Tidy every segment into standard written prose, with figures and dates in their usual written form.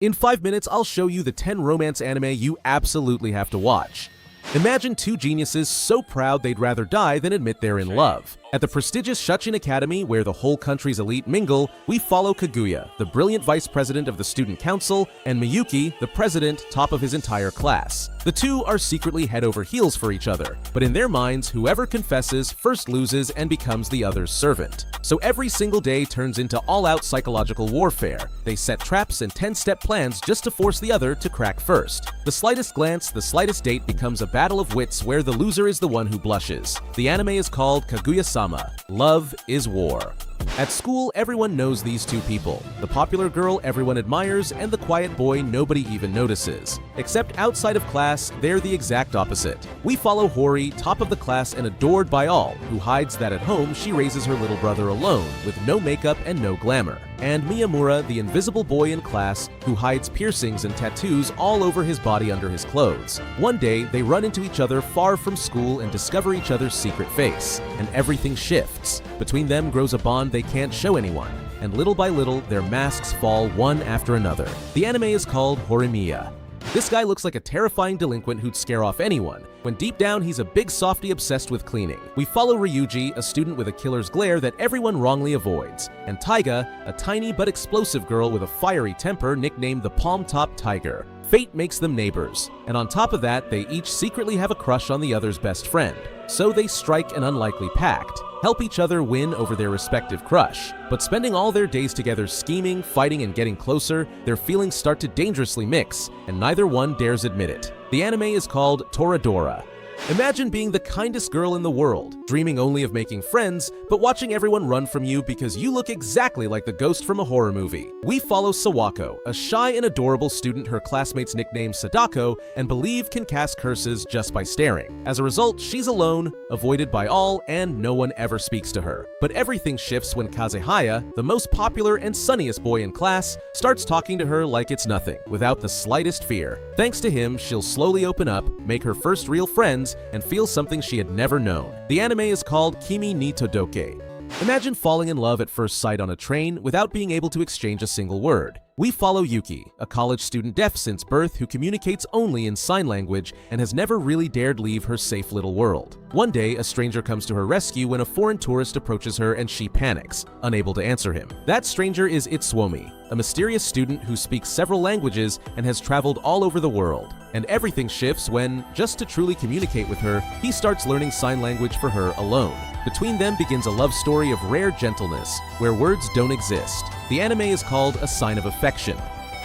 In 5 minutes, I'll show you the 10 romance anime you absolutely have to watch. Imagine two geniuses so proud they'd rather die than admit they're in love. At the prestigious Shuchin Academy, where the whole country's elite mingle, we follow Kaguya, the brilliant vice president of the student council, and Miyuki, the president, top of his entire class. The two are secretly head over heels for each other, but in their minds, whoever confesses first loses and becomes the other's servant. So every single day turns into all-out psychological warfare. They set traps and 10-step plans just to force the other to crack first. The slightest glance, the slightest date becomes a battle of wits where the loser is the one who blushes. The anime is called Kaguya-sama. Love is War. At school, everyone knows these two people. The popular girl everyone admires and the quiet boy nobody even notices. Except outside of class, they're the exact opposite. We follow Hori, top of the class and adored by all, who hides that at home she raises her little brother alone, with no makeup and no glamour. And Miyamura, the invisible boy in class, who hides piercings and tattoos all over his body under his clothes. One day, they run into each other far from school and discover each other's secret face. And everything shifts. Between them grows a bond they can't show anyone, and little by little, their masks fall one after another. The anime is called Horimiya. This guy looks like a terrifying delinquent who'd scare off anyone, when deep down he's a big softy obsessed with cleaning. We follow Ryuji, a student with a killer's glare that everyone wrongly avoids, and Taiga, a tiny but explosive girl with a fiery temper nicknamed the Palm Top Tiger. Fate makes them neighbors, and on top of that, they each secretly have a crush on the other's best friend. So they strike an unlikely pact, help each other win over their respective crush. But spending all their days together scheming, fighting, and getting closer, their feelings start to dangerously mix, and neither one dares admit it. The anime is called Toradora. Imagine being the kindest girl in the world, dreaming only of making friends, but watching everyone run from you because you look exactly like the ghost from a horror movie. We follow Sawako, a shy and adorable student her classmates nickname Sadako and believe can cast curses just by staring. As a result, she's alone, avoided by all, and no one ever speaks to her. But everything shifts when Kazehaya, the most popular and sunniest boy in class, starts talking to her like it's nothing, without the slightest fear. Thanks to him, she'll slowly open up, make her first real friends, and feel something she had never known. The anime is called Kimi ni Todoke. Imagine falling in love at first sight on a train without being able to exchange a single word. We follow Yuki, a college student deaf since birth who communicates only in sign language and has never really dared leave her safe little world. One day, a stranger comes to her rescue when a foreign tourist approaches her and she panics, unable to answer him. That stranger is Itsuomi, a mysterious student who speaks several languages and has traveled all over the world. And everything shifts when, just to truly communicate with her, he starts learning sign language for her alone. Between them begins a love story of rare gentleness, where words don't exist. The anime is called A Sign of Affection.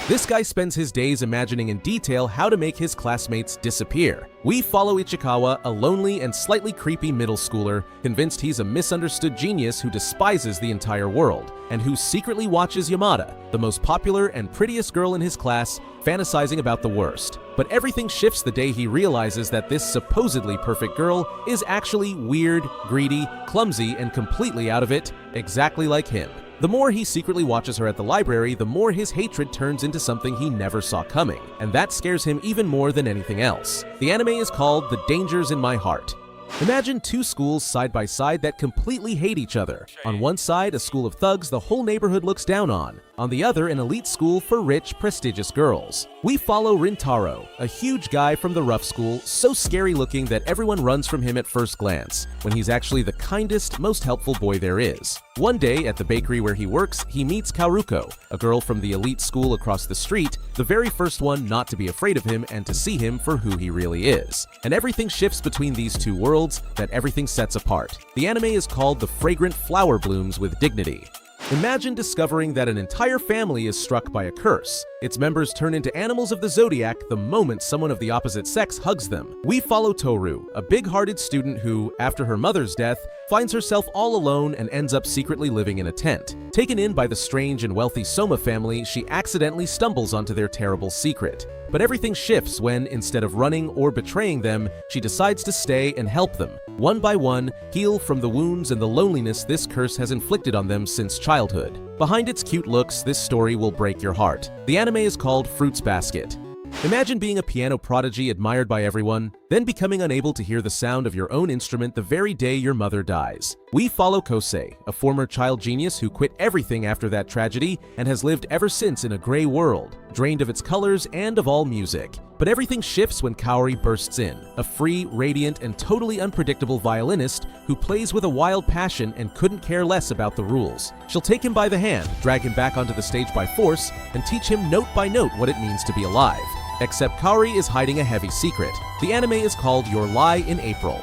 This guy spends his days imagining in detail how to make his classmates disappear. We follow Ichikawa, a lonely and slightly creepy middle schooler, convinced he's a misunderstood genius who despises the entire world, and who secretly watches Yamada, the most popular and prettiest girl in his class, fantasizing about the worst. But everything shifts the day he realizes that this supposedly perfect girl is actually weird, greedy, clumsy, and completely out of it, exactly like him. The more he secretly watches her at the library, the more his hatred turns into something he never saw coming, and that scares him even more than anything else. The anime is called The Dangers in My Heart. Imagine two schools side by side that completely hate each other. On one side, a school of thugs the whole neighborhood looks down on. On the other, an elite school for rich, prestigious girls. We follow Rintaro, a huge guy from the rough school, so scary looking that everyone runs from him at first glance, when he's actually the kindest, most helpful boy there is. One day, at the bakery where he works, he meets Karuko, a girl from the elite school across the street, the very first one not to be afraid of him and to see him for who he really is. And everything shifts between these two worlds, that everything sets apart. The anime is called The Fragrant Flower Blooms with Dignity. Imagine discovering that an entire family is struck by a curse. Its members turn into animals of the zodiac the moment someone of the opposite sex hugs them. We follow Toru, a big-hearted student who, after her mother's death, finds herself all alone and ends up secretly living in a tent. Taken in by the strange and wealthy Soma family, she accidentally stumbles onto their terrible secret. But everything shifts when, instead of running or betraying them, she decides to stay and help them, one by one, heal from the wounds and the loneliness this curse has inflicted on them since childhood. Behind its cute looks, this story will break your heart. The anime is called Fruits Basket. Imagine being a piano prodigy admired by everyone, then becoming unable to hear the sound of your own instrument the very day your mother dies. We follow Kosei, a former child genius who quit everything after that tragedy and has lived ever since in a gray world, drained of its colors and of all music. But everything shifts when Kaori bursts in, a free, radiant, and totally unpredictable violinist who plays with a wild passion and couldn't care less about the rules. She'll take him by the hand, drag him back onto the stage by force, and teach him note by note what it means to be alive. Except Kaori is hiding a heavy secret. The anime is called Your Lie in April.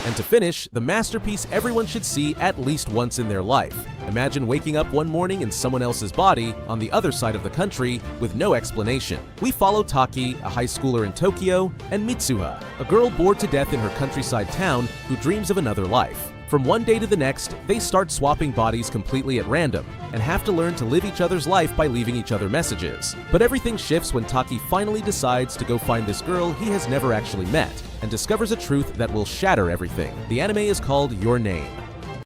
And to finish, the masterpiece everyone should see at least once in their life. Imagine waking up one morning in someone else's body on the other side of the country with no explanation. We follow Taki, a high schooler in Tokyo, and Mitsuha, a girl bored to death in her countryside town who dreams of another life. From one day to the next, they start swapping bodies completely at random and have to learn to live each other's life by leaving each other messages. But everything shifts when Taki finally decides to go find this girl he has never actually met and discovers a truth that will shatter everything. The anime is called Your Name.